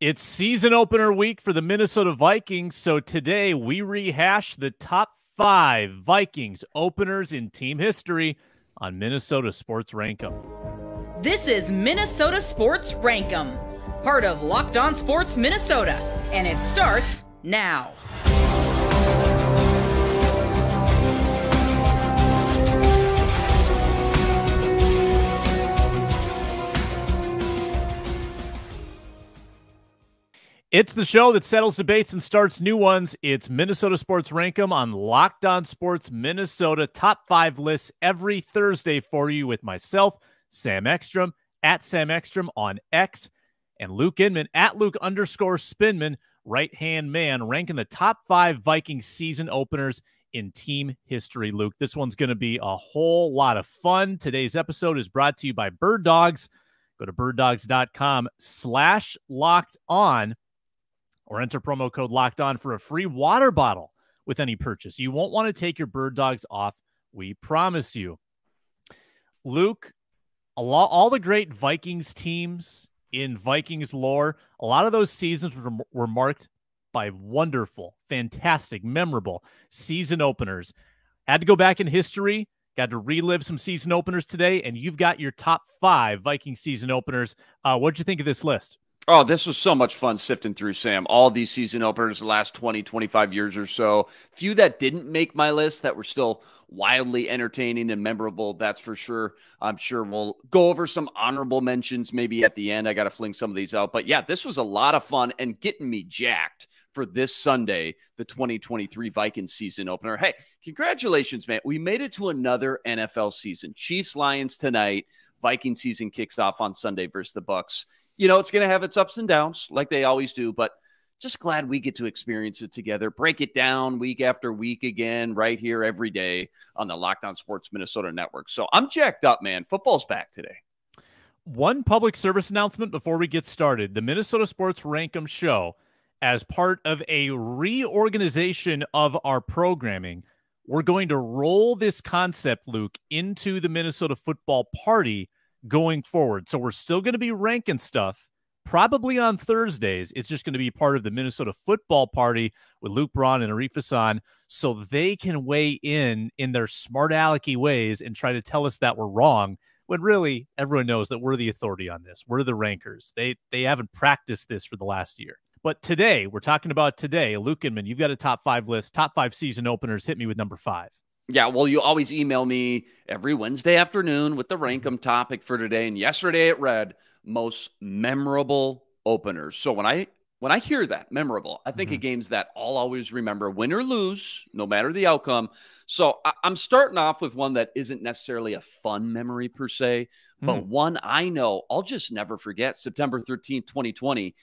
It's season opener week for the Minnesota Vikings, so today we rehash the top 5 Vikings openers in team history on Minnesota Sports Rankum. This is Minnesota Sports Rankum, part of Locked On Sports Minnesota, and it starts now. It's the show that settles debates and starts new ones. It's Minnesota Sports Rankum on Locked On Sports Minnesota. Top 5 lists every Thursday for you with myself, Sam Ekstrom, at Sam Ekstrom on X, and Luke Inman, at Luke_Spinman, right-hand man, ranking the top 5 Vikings season openers in team history. Luke, this one's going to be a whole lot of fun. Today's episode is brought to you by Birddogs. Go to birddogs.com/lockedon. or enter promo code Locked On for a free water bottle with any purchase. You won't want to take your Bird Dogs off, we promise you. Luke, all the great Vikings teams in Vikings lore, a lot of those seasons were marked by wonderful, fantastic, memorable season openers. Had to go back in history, got to relive some season openers today, and you've got your top 5 Viking season openers. What'd you think of this list? Oh, this was so much fun sifting through, Sam. All these season openers the last 20, 25 years or so. Few that didn't make my list that were still wildly entertaining and memorable, that's for sure. I'm sure we'll go over some honorable mentions maybe at the end. I got to fling some of these out. But yeah, this was a lot of fun and getting me jacked for this Sunday, the 2023 Vikings season opener. Hey, congratulations, man. We made it to another NFL season. Chiefs-Lions tonight. Viking season kicks off on Sunday versus the Bucs. You know, it's going to have its ups and downs like they always do, but just glad we get to experience it together, break it down week after week again, right here every day on the Locked On Sports Minnesota Network. So I'm jacked up, man. Football's back today. One public service announcement before we get started. The Minnesota Sports Rankum show, as part of a reorganization of our programming, we're going to roll this concept, Luke, into the Minnesota Football Party going forward. So we're still going to be ranking stuff probably on Thursdays. It's just going to be part of the Minnesota Football Party with Luke Braun and Arif Hassan, so they can weigh in their smart alecky ways and try to tell us that we're wrong, when really everyone knows that we're the authority on this. We're the rankers. They haven't practiced this for the last year. But today, we're talking about today, Luke Inman, you've got a top 5 list, top 5 season openers. Hit me with number 5. Yeah, well, you always email me every Wednesday afternoon with the Rankum topic for today. And yesterday it read most memorable openers. So when I hear that, memorable, I think of games that I'll always remember, win or lose, no matter the outcome. So I'm starting off with one that isn't necessarily a fun memory per se, but one I know I'll just never forget. September 13th, 2020.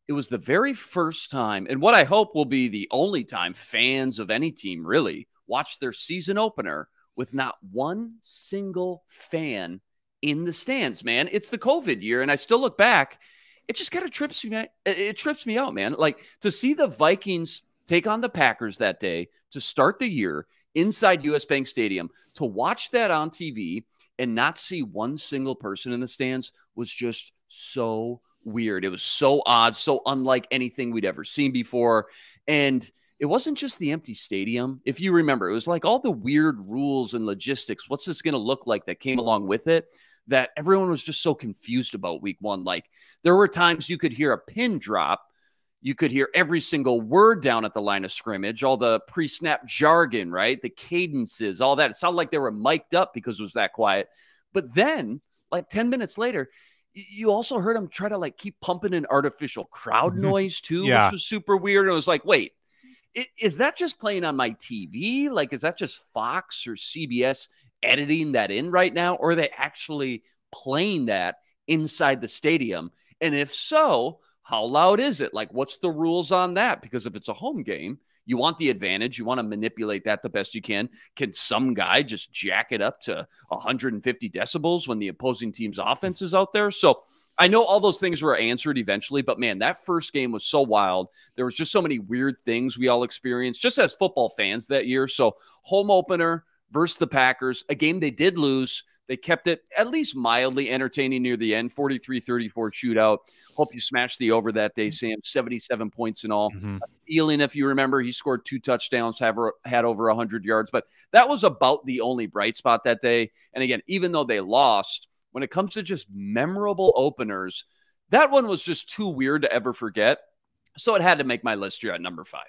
It was the very first time, and what I hope will be the only time fans of any team really watch their season opener with not one single fan in the stands, man. It's the COVID year, and I still look back. It just kind of trips me, man. It trips me out, man. Like, to see the Vikings take on the Packers that day to start the year inside US Bank Stadium, to watch that on TV and not see one single person in the stands was just so weird. It was so odd, so unlike anything we'd ever seen before. And it wasn't just the empty stadium. If you remember, it was like all the weird rules and logistics. What's this going to look like that came along with it, that everyone was just so confused about week one. Like, there were times you could hear a pin drop. You could hear every single word down at the line of scrimmage, all the pre-snap jargon, right? The cadences, all that. It sounded like they were mic'd up because it was that quiet. But then, like 10 minutes later, you also heard them try to like keep pumping in artificial crowd noise too, which was super weird. And it was like, wait, is that just playing on my TV? Like, is that just Fox or CBS editing that in right now? Or are they actually playing that inside the stadium? And if so, how loud is it? Like, what's the rules on that? Because if it's a home game, you want the advantage. You want to manipulate that the best you can. Can some guy just jack it up to 150 decibels when the opposing team's offense is out there? So I know all those things were answered eventually, but man, that first game was so wild. There was just so many weird things we all experienced just as football fans that year. So home opener versus the Packers, a game they did lose They kept it at least mildly entertaining near the end, 43-34 shootout. Hope you smashed the over that day, Sam. 77 points in all. Feeling, if you remember, he scored 2 touchdowns, had over 100 yards. But that was about the only bright spot that day. And again, even though they lost, when it comes to just memorable openers, that one was just too weird to ever forget. So it had to make my list here at number 5.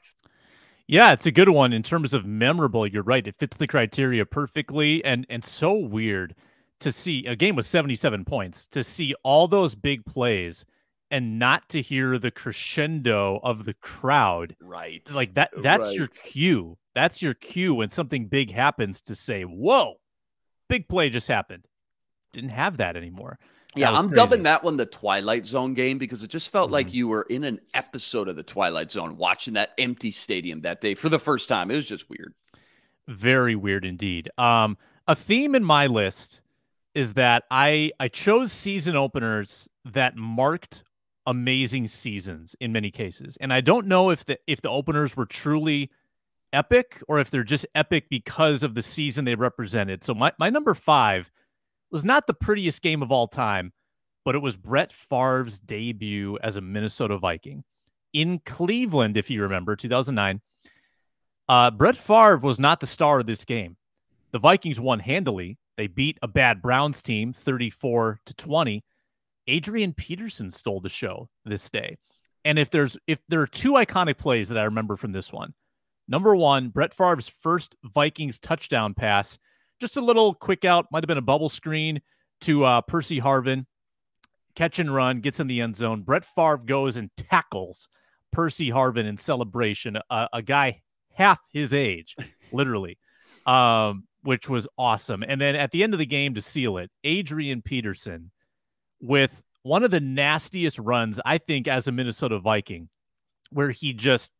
Yeah, it's a good one in terms of memorable. You're right. It fits the criteria perfectly, and so weird to see a game with 77 points, to see all those big plays and not to hear the crescendo of the crowd. Right. Like that's your cue. That's your cue when something big happens to say, whoa, big play just happened. Didn't have that anymore. Yeah, I'm dubbing that one the Twilight Zone game because it just felt like you were in an episode of the Twilight Zone watching that empty stadium that day for the first time. It was just weird. Very weird indeed. A theme in my list is that I chose season openers that marked amazing seasons in many cases. And I don't know if the openers were truly epic or if they're just epic because of the season they represented. So my number 5 was not the prettiest game of all time, but it was Brett Favre's debut as a Minnesota Viking in Cleveland, if you remember, 2009. Brett Favre was not the star of this game. The Vikings won handily. They beat a bad Browns team 34-20. Adrian Peterson stole the show this day. And if there are 2 iconic plays that I remember from this one, number 1, Brett Favre's first Vikings touchdown pass. Just a little quick out, might have been a bubble screen to Percy Harvin. Catch and run, gets in the end zone. Brett Favre goes and tackles Percy Harvin in celebration, a guy half his age, literally, which was awesome. And then at the end of the game to seal it, Adrian Peterson with one of the nastiest runs, I think, as a Minnesota Viking, where he just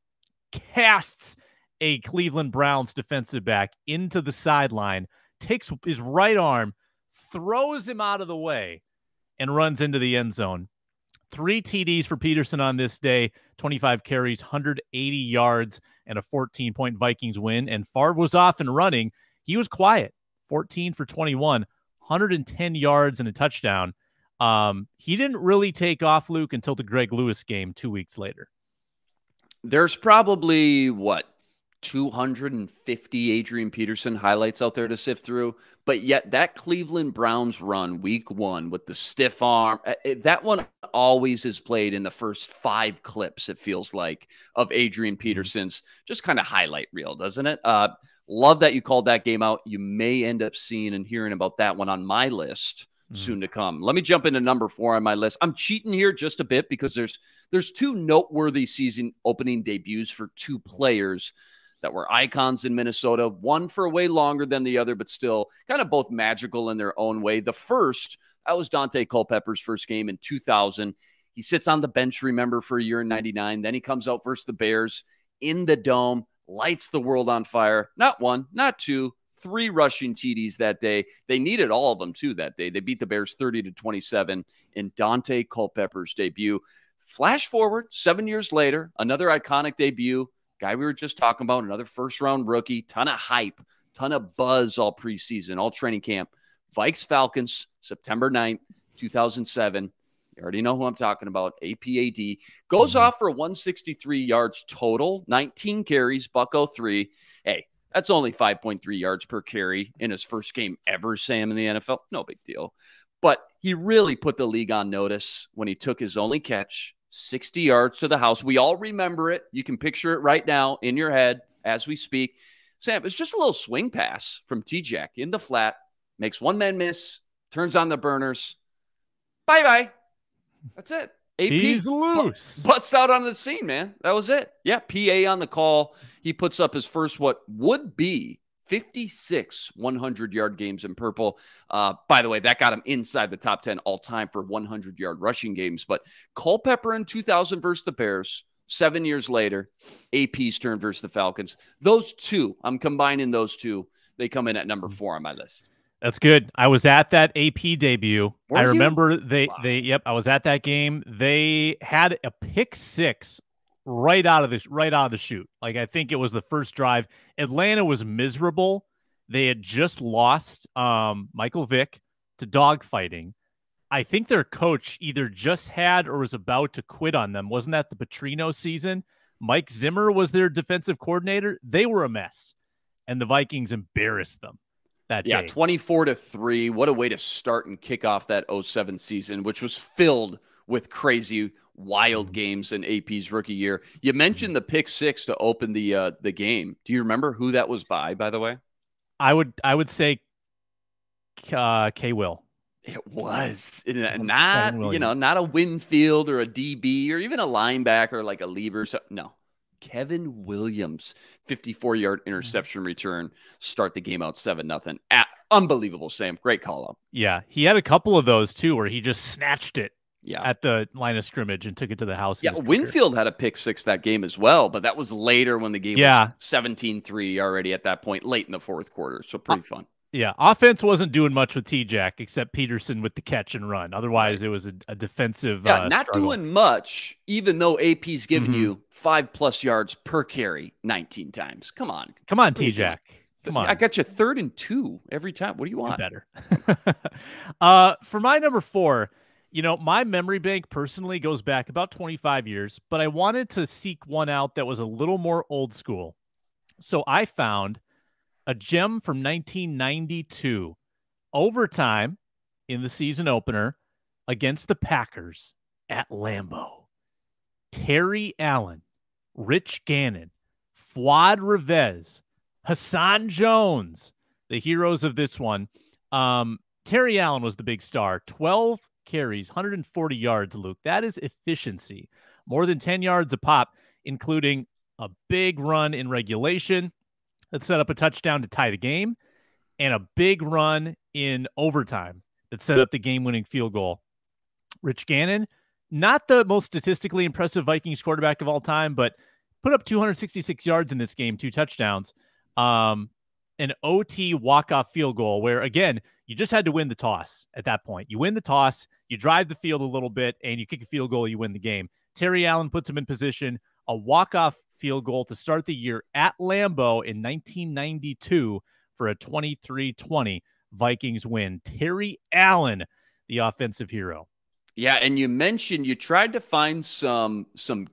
casts a Cleveland Browns defensive back into the sideline, takes his right arm, throws him out of the way, and runs into the end zone. 3 TDs for Peterson on this day, 25 carries, 180 yards, and a 14-point Vikings win. And Favre was off and running. He was quiet, 14 for 21, 110 yards and a touchdown. He didn't really take off, Luke, until the Greg Lewis game 2 weeks later. There's probably, 250 Adrian Peterson highlights out there to sift through. But yet that Cleveland Browns run week 1 with the stiff arm, that one always is played in the first 5 clips, it feels like, of Adrian Peterson's just kind of highlight reel, doesn't it? Love that you called that game out. You may end up seeing and hearing about that one on my list soon to come. Let me jump into number 4 on my list. I'm cheating here just a bit because there's 2 noteworthy season opening debuts for 2 players that were icons in Minnesota, one for way longer than the other, but still kind of both magical in their own way. The first, that was Dante Culpepper's first game in 2000. He sits on the bench, remember, for a year in 99. Then he comes out versus the Bears in the Dome, lights the world on fire. Not 1, not 2, 3 rushing TDs that day. They needed all of them, too, that day. They beat the Bears 30-27 in Dante Culpepper's debut. Flash forward 7 years later, another iconic debut. Guy we were just talking about, another first-round rookie, ton of hype, ton of buzz all preseason, all training camp. Vikes Falcons, September 9th, 2007. You already know who I'm talking about, APAD. Goes off for 163 yards total, 19 carries, $103. Hey, that's only 5.3 yards per carry in his first game ever, Sam, in the NFL. No big deal. But he really put the league on notice when he took his only catch, 60 yards to the house. We all remember it. You can picture it right now in your head as we speak. Sam, it's just a little swing pass from T-Jack in the flat, makes one man miss, turns on the burners. Bye-bye. That's it. AP He's loose. Busts out on the scene, man. That was it. Yeah, PA on the call. He puts up his first what would be 56 100-yard games in purple. By the way, that got him inside the top 10 all-time for 100-yard rushing games. But Culpepper in 2000 versus the Bears, 7 years later, AP's turn versus the Falcons. Those 2, I'm combining those 2. They come in at number 4 on my list. That's good. I was at that AP debut. Were I you? remember yep, I was at that game. They had a pick 6 right out of the chute. Like, I think it was the first drive. Atlanta was miserable. They had just lost Michael Vick, to dogfighting. I think their coach either just had or was about to quit on them. Wasn't that the Petrino season? Mike Zimmer was their defensive coordinator. They were a mess, and the Vikings embarrassed them that day. 24-3. What a way to start and kick off that 2007 season, which was filled with crazy, wild games in AP's rookie year. You mentioned the pick six to open the game. Do you remember who that was by the way? I would say K. Will. It was not, not a Winfield or a DB or even a linebacker like a Lieber. No, Kevin Williams, 54-yard interception return, start the game out 7-0. Unbelievable, Sam. Great call up. Yeah, he had a couple of those too where he just snatched it at the line of scrimmage and took it to the house. Yeah, Winfield had a pick six that game as well, but that was later when the game was 17-3 already at that point, late in the fourth quarter. So pretty fun. Yeah, offense wasn't doing much with T-Jack except Peterson with the catch and run. Otherwise, it was a defensive not struggle. Doing much, even though AP's giving you 5+ yards per carry 19 times. Come on. Come on, T-Jack. Come on. I got you 3rd and 2 every time. What do you want? Better. For my number 4, my memory bank personally goes back about 25 years, but I wanted to seek one out that was a little more old school. So I found a gem from 1992, overtime in the season opener against the Packers at Lambeau. Terry Allen, Rich Gannon, Fuad Revez, Hassan Jones, the heroes of this one. Terry Allen was the big star. 12 carries, 140 yards, Luke. That is efficiency. More than 10 yards a pop, including a big run in regulation that set up a touchdown to tie the game, and a big run in overtime that set up the game-winning field goal. Rich Gannon, not the most statistically impressive Vikings quarterback of all time, but put up 266 yards in this game, 2 touchdowns. An OT walk-off field goal where, again, you just had to win the toss at that point. You win the toss, you drive the field a little bit, and you kick a field goal, you win the game. Terry Allen puts him in position, a walk-off field goal to start the year at Lambeau in 1992 for a 23-20 Vikings win. Terry Allen, the offensive hero. Yeah, and you mentioned you tried to find some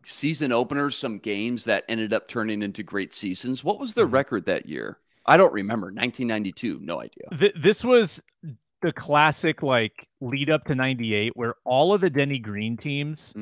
season openers, some games that ended up turning into great seasons. What was the record that year? I don't remember. 1992, no idea. This was the classic lead up to 98 where all of the Denny Green teams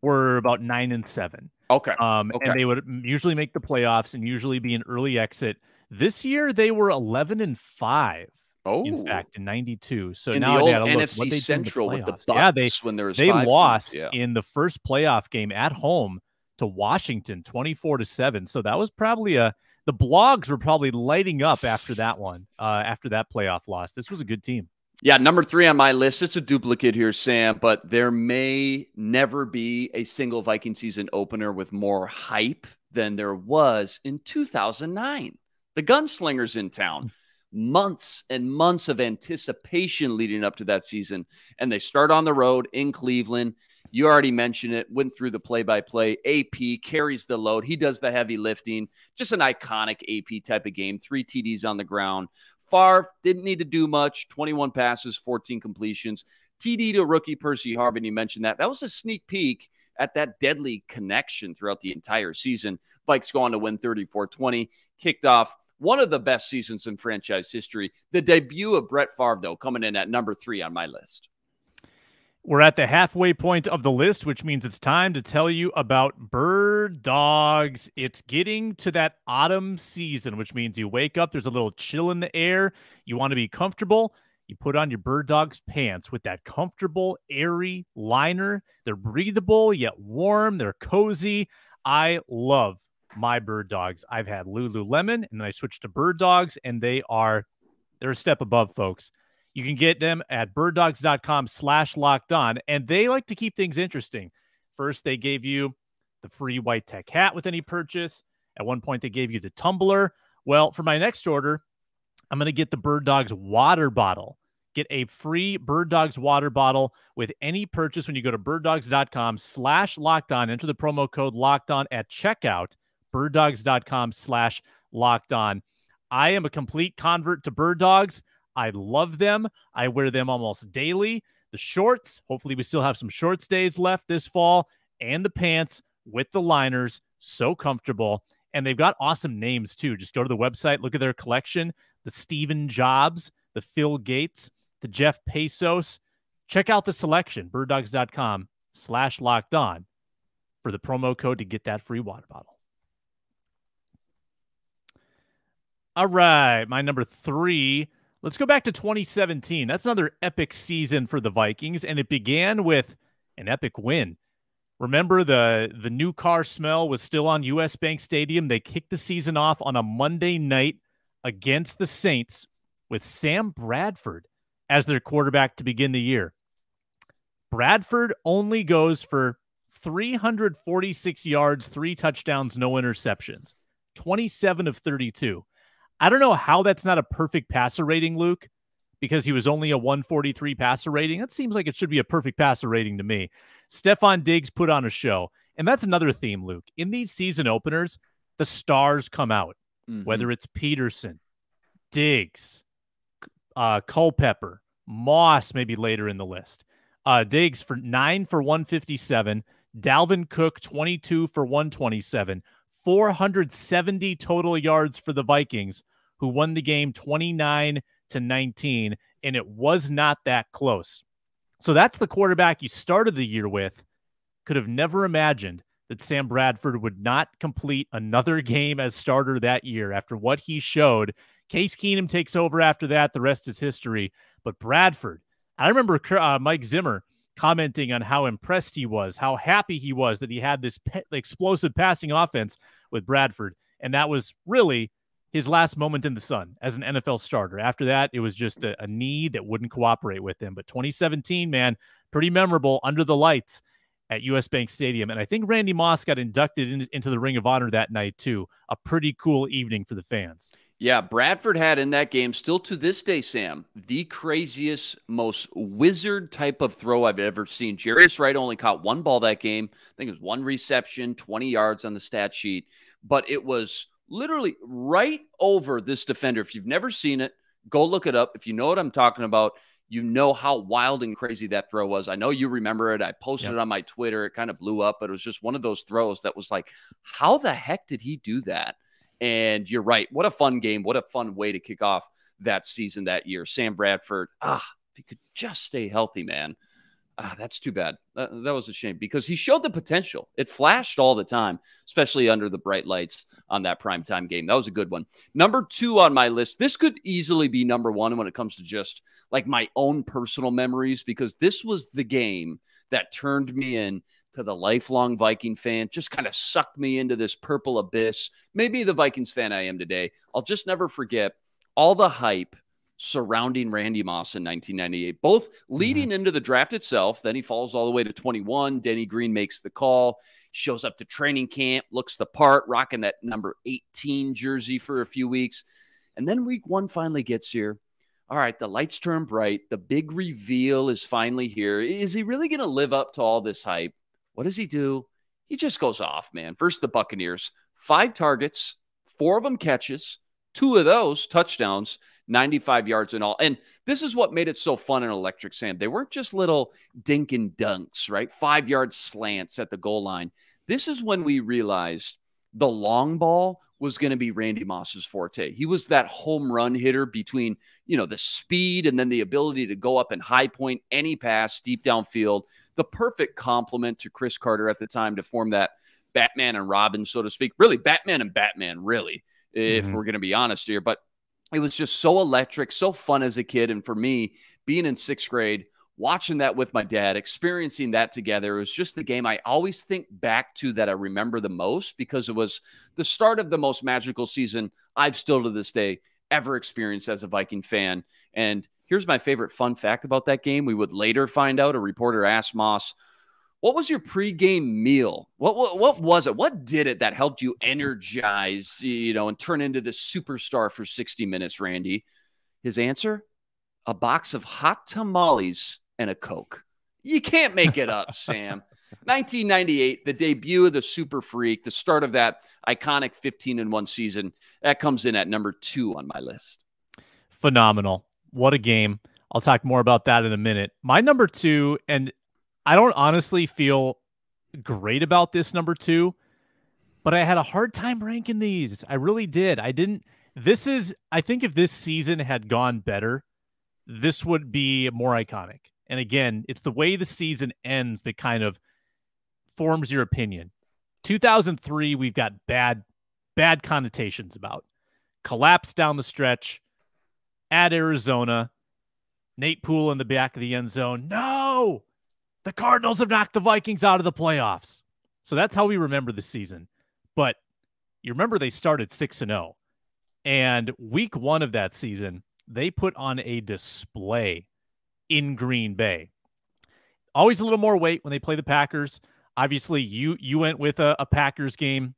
were about 9-7. Okay. And they would usually make the playoffs and usually be an early exit. This year they were 11-5. Oh, in fact, in 92. So in now the old I gotta look NFC what they Central did in the with the playoffs. Bucks when there was they 5 lost teams. in the first playoff game at home to Washington, 24-7. So that was probably the blogs were probably lighting up after that one, after that playoff loss. This was a good team. Yeah, number 3 on my list. It's a duplicate here, Sam, but there may never be a single Viking season opener with more hype than there was in 2009. The Gunslingers in town. Months and months of anticipation leading up to that season. And they start on the road in Cleveland. You already mentioned it, went through the play-by-play. AP carries the load. He does the heavy lifting. Just an iconic AP type of game. 3 TDs on the ground. Favre didn't need to do much. 21 passes, 14 completions. TD to rookie Percy Harvin, you mentioned that. That was a sneak peek at that deadly connection throughout the entire season. Vikes go on to win 34-20. Kicked off one of the best seasons in franchise history. The debut of Brett Favre, though, coming in at number 3 on my list. We're at the halfway point of the list, which means it's time to tell you about Birddogs. It's getting to that autumn season, which means you wake up, there's a little chill in the air. You want to be comfortable. You put on your Birddogs pants with that comfortable, airy liner. They're breathable, yet warm. They're cozy. I love my Birddogs. I've had Lululemon, and then I switched to Birddogs, and they're a step above, folks. You can get them at birddogs.com/lockedon, and they like to keep things interesting. First, they gave you the free white tech hat with any purchase. At one point, they gave you the tumbler. Well, for my next order, I'm going to get the Birddogs water bottle. Get a free Birddogs water bottle with any purchase when you go to birddogs.com/lockedon. Enter the promo code LOCKEDON at checkout. Birddogs.com/lockedon. I am a complete convert to Birddogs. I love them. I wear them almost daily. The shorts, hopefully we still have some shorts days left this fall, and the pants with the liners, so comfortable. And they've got awesome names too. Just go to the website, look at their collection, the Steven Jobs, the Phil Gates, the Jeff Bezos. Check out the selection, birddogs.com/lockedon for the promo code to get that free water bottle. All right, my number 3. Let's go back to 2017. That's another epic season for the Vikings, and it began with an epic win. Remember, the new car smell was still on US Bank Stadium. They kicked the season off on a Monday night against the Saints with Sam Bradford as their quarterback to begin the year. Bradford only goes for 346 yards, 3 touchdowns, no interceptions, 27 of 32. I don't know how that's not a perfect passer rating, Luke, because he was only a 143 passer rating. That seems like it should be a perfect passer rating to me. Stephon Diggs put on a show. And that's another theme, Luke. In these season openers, the stars come out, whether it's Peterson, Diggs, Culpepper, Moss maybe later in the list. Diggs for 9 for 157, Dalvin Cook 22 for 127, 470 total yards for the Vikings, who won the game 29-19, and it was not that close. So that's the quarterback you started the year with. Could have never imagined that Sam Bradford would not complete another game as starter that year after what he showed. Case Keenum takes over after that. The rest is history. But Bradford, I remember Mike Zimmer commenting on how impressed he was, how happy he was that he had this explosive passing offense with Bradford. And that was really his last moment in the sun as an NFL starter. After that, it was just a knee that wouldn't cooperate with him. But 2017, man, pretty memorable under the lights at US Bank Stadium. And I think Randy Moss got inducted into the Ring of Honor that night too. A pretty cool evening for the fans. Yeah, Bradford had in that game, still to this day, Sam, the craziest, most wizard type of throw I've ever seen. Jarius Wright only caught one ball that game. I think it was 1 reception, 20 yards on the stat sheet. But it was literally right over this defender. If you've never seen it, go look it up. If you know what I'm talking about, you know how wild and crazy that throw was. I know you remember it. I posted it on my Twitter. It kind of blew up, but it was just one of those throws that was like, how the heck did he do that? And you're right. What a fun game. What a fun way to kick off that season that year. Sam Bradford, if he could just stay healthy, man. That's too bad. That was a shame because he showed the potential. It flashed all the time, especially under the bright lights on that primetime game. That was a good one. Number 2 on my list. This could easily be number 1 when it comes to just like my own personal memories, because this was the game that turned me in to the lifelong Viking fan, just kind of sucked me into this purple abyss. Maybe the Vikings fan I am today. I'll just never forget all the hype surrounding Randy Moss in 1998, both leading into the draft itself. Then he falls all the way to 21. Denny Green makes the call, shows up to training camp, looks the part, rocking that number 18 jersey for a few weeks. And then week 1 finally gets here. All right, the lights turn bright. The big reveal is finally here. Is he really going to live up to all this hype? What does he do? He just goes off, man. First, the Buccaneers, 5 targets, 4 of them catches, 2 of those touchdowns, 95 yards in all. And this is what made it so fun and electric, Sam. They weren't just little dink and dunks, right? 5-yard slants at the goal line. This is when we realized the long ball was going to be Randy Moss's forte. He was that home run hitter between, the speed and then the ability to go up and high point any pass deep downfield. The perfect complement to Chris Carter at the time to form that Batman and Robin, so to speak. Really, Batman and Batman, really, if we're going to be honest here. But it was just so electric, so fun as a kid. And for me, being in 6th grade, watching that with my dad, experiencing that together, it was just the game I always think back to that I remember the most, because it was the start of the most magical season I've still to this day ever experienced as a Viking fan. And here's my favorite fun fact about that game. We would later find out, a reporter asked Moss, what was your pregame meal? What was it? What did it that helped you energize, and turn into this superstar for 60 minutes, Randy? His answer, a box of hot tamales and a Coke. You can't make it up, Sam. 1998, the debut of the Super Freak, the start of that iconic 15-1 season. That comes in at number 2 on my list. Phenomenal. What a game. I'll talk more about that in a minute. My number 2, and I don't honestly feel great about this number 2, but I had a hard time ranking these. I really did. I think if this season had gone better, this would be more iconic. And again, it's the way the season ends that kind of forms your opinion. 2003, we've got bad connotations about. Collapse down the stretch at Arizona. Nate Poole in the back of the end zone. No! The Cardinals have knocked the Vikings out of the playoffs. So that's how we remember the season. But you remember they started 6-0. And week 1 of that season, they put on a display in Green Bay. Always a little more weight when they play the Packers. Obviously, you went with a Packers game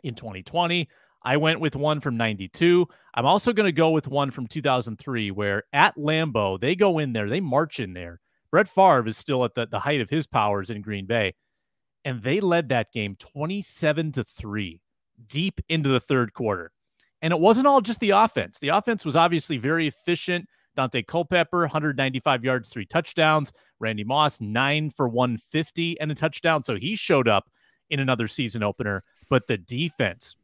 in 2020. I went with one from 92. I'm also going to go with one from 2003 where at Lambeau, they go in there, they march in there. Brett Favre is still at the height of his powers in Green Bay, and they led that game 27-3 deep into the third quarter. And it wasn't all just the offense. The offense was obviously very efficient. Dante Culpepper, 195 yards, 3 touchdowns. Randy Moss, 9 for 150 and a touchdown. So he showed up in another season opener. But the defense,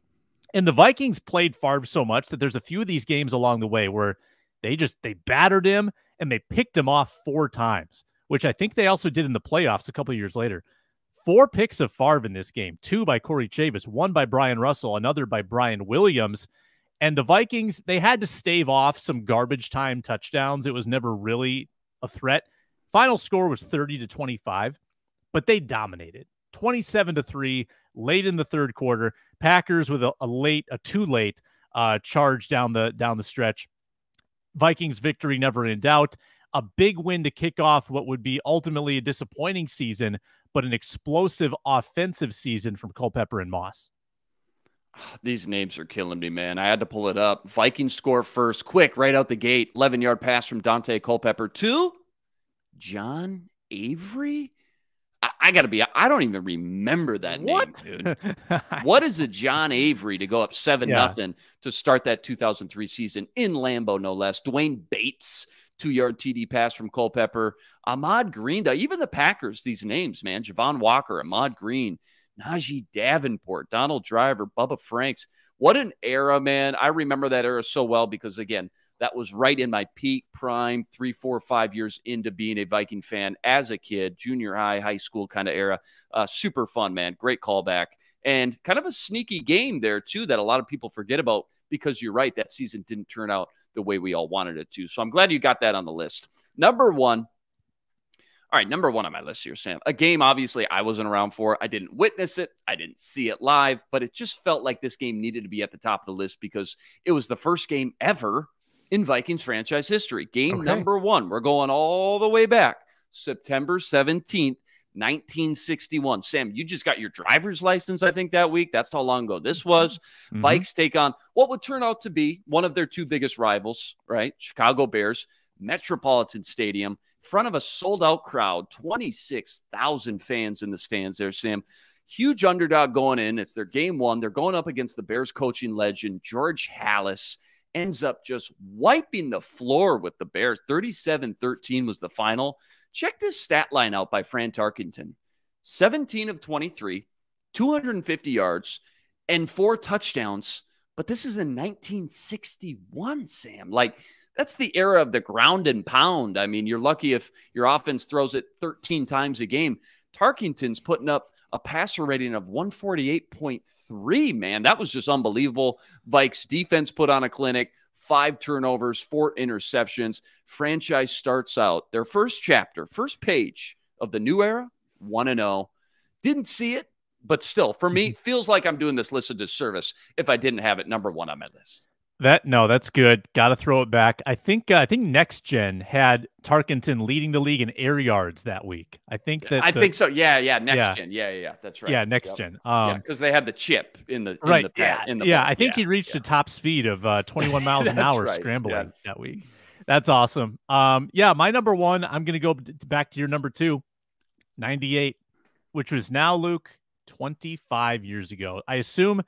and the Vikings played Favre so much that there's a few of these games along the way where they battered him and they picked him off 4 times, which I think they also did in the playoffs a couple of years later. 4 picks of Favre in this game, 2 by Corey Chavis, 1 by Brian Russell, another by Brian Williams. And the Vikings, they had to stave off some garbage time touchdowns. It was never really a threat. Final score was 30-25, but they dominated 27-3 late in the third quarter. Packers with a too late charge down the stretch. Vikings victory never in doubt. A big win to kick off what would be ultimately a disappointing season, but an explosive offensive season from Culpepper and Moss. These names are killing me, man. I had to pull it up. Vikings score first, quick, right out the gate. 11-yard pass from Dante Culpepper to John Avery. I got to be, I don't even remember that name, dude. What is a John Avery to go up 7-0 to start that 2003 season in Lambeau, no less? Dwayne Bates, 2-yard TD pass from Culpepper. Ahmad Green, even the Packers, these names, man. Javon Walker, Ahmad Green, Najee Davenport, Donald Driver, Bubba Franks. What an era, man. I remember that era so well because, again, that was right in my peak prime, 3, 4, 5 years into being a Viking fan as a kid, junior high, high school kind of era. Super fun, man. Great callback. And kind of a sneaky game there, too, that a lot of people forget about because you're right, that season didn't turn out the way we all wanted it to. So I'm glad you got that on the list. Number 1. All right, number 1 on my list here, Sam. A game, obviously, I wasn't around for. I didn't witness it. I didn't see it live. But it just felt like this game needed to be at the top of the list because it was the first game ever in Vikings franchise history. Game number 1. We're going all the way back. September 17th, 1961. Sam, you just got your driver's license, I think, that week. That's how long ago this was. Vikes take on what would turn out to be one of their 2 biggest rivals, right? Chicago Bears. Metropolitan Stadium, in front of a sold-out crowd, 26,000 fans in the stands there, Sam. Huge underdog going in. It's their game 1. They're going up against the Bears coaching legend, George Halas. Ends up just wiping the floor with the Bears. 37-13 was the final. Check this stat line out by Fran Tarkenton. 17 of 23, 250 yards, and 4 touchdowns. But this is in 1961, Sam. That's the era of the ground and pound. I mean, you're lucky if your offense throws it 13 times a game. Tarkenton's putting up a passer rating of 148.3, man. That was just unbelievable. Vikes defense put on a clinic, 5 turnovers, 4 interceptions. Franchise starts out their first chapter, first page of the new era, 1-0. Didn't see it, but still, for me, feels like I'm doing this list a disservice if I didn't have it number 1 on my list. That's good. Got to throw it back. I think Next Gen had Tarkenton leading the league in air yards that week. I think so. Yeah. Next Gen. Yeah. That's right. Yeah. Next Gen. Because they had the chip in the right. I think he reached a top speed of 21 miles an hour scrambling that week. That's awesome. My number 1. I'm going to go back to your number 2, 98, which was now, Luke, 25 years ago. I assume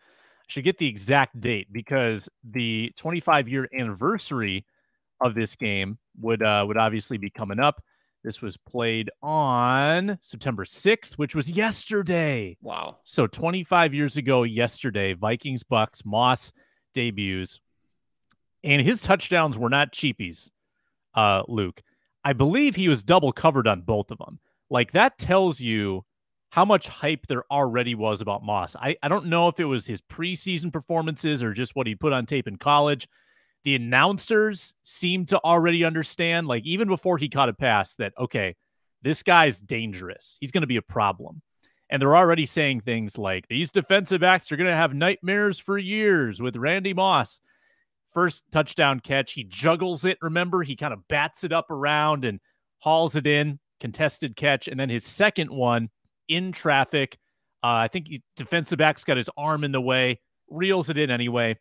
should get the exact date because the 25-year anniversary of this game would obviously be coming up. This was played on September 6th, which was yesterday. Wow. So 25 years ago yesterday, Vikings Bucks, Moss debuts. And his touchdowns were not cheapies, Luke. I believe he was double covered on both of them. Like, that tells you how much hype there already was about Moss. I don't know if it was his preseason performances or just what he put on tape in college. The announcers seemed to already understand, like, even before he caught a pass, that, okay, this guy's dangerous. He's going to be a problem. And they're already saying things like, these defensive backs are going to have nightmares for years with Randy Moss. First touchdown catch, he juggles it. Remember, he kind of bats it up around and hauls it in, contested catch. And then his second one in traffic. I think defensive back's got his arm in the way, reels it in anyway.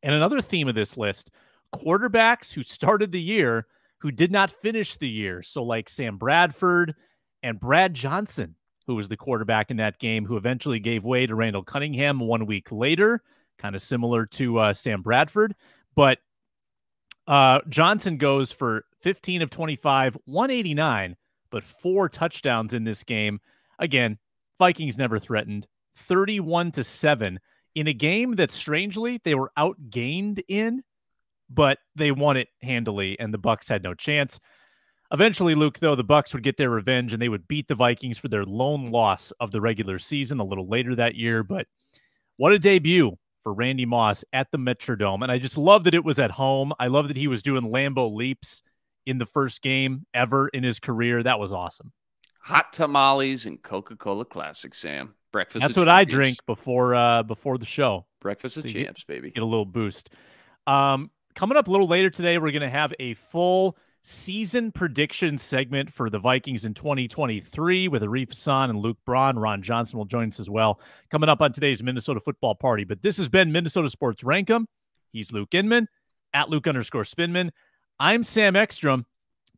And another theme of this list, quarterbacks who started the year who did not finish the year. So like Sam Bradford and Brad Johnson, who was the quarterback in that game, who eventually gave way to Randall Cunningham 1 week later, kind of similar to Sam Bradford. But Johnson goes for 15 of 25, 189, but 4 touchdowns in this game. Again, Vikings never threatened, 31-7 in a game that strangely they were outgained in, but they won it handily and the Bucs had no chance. Eventually, Luke, though, the Bucs would get their revenge and they would beat the Vikings for their lone loss of the regular season a little later that year. But what a debut for Randy Moss at the Metrodome. And I just love that it was at home. I love that he was doing Lambeau leaps in the first game ever in his career. That was awesome. Hot tamales and Coca-Cola Classic, Sam. Breakfast. That's what I drink before the show. Breakfast of champs, baby. Get a little boost. Coming up a little later today, we're going to have a full season prediction segment for the Vikings in 2023 with Arif Hassan and Luke Braun. Ron Johnson will join us as well. Coming up on today's Minnesota Football Party. But this has been Minnesota Sports Rankum. He's Luke Inman, at Luke_Spinman. I'm Sam Ekstrom.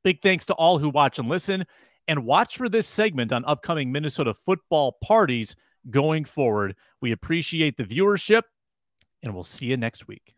Big thanks to all who watch and listen. And watch for this segment on upcoming Minnesota football parties going forward. We appreciate the viewership, and we'll see you next week.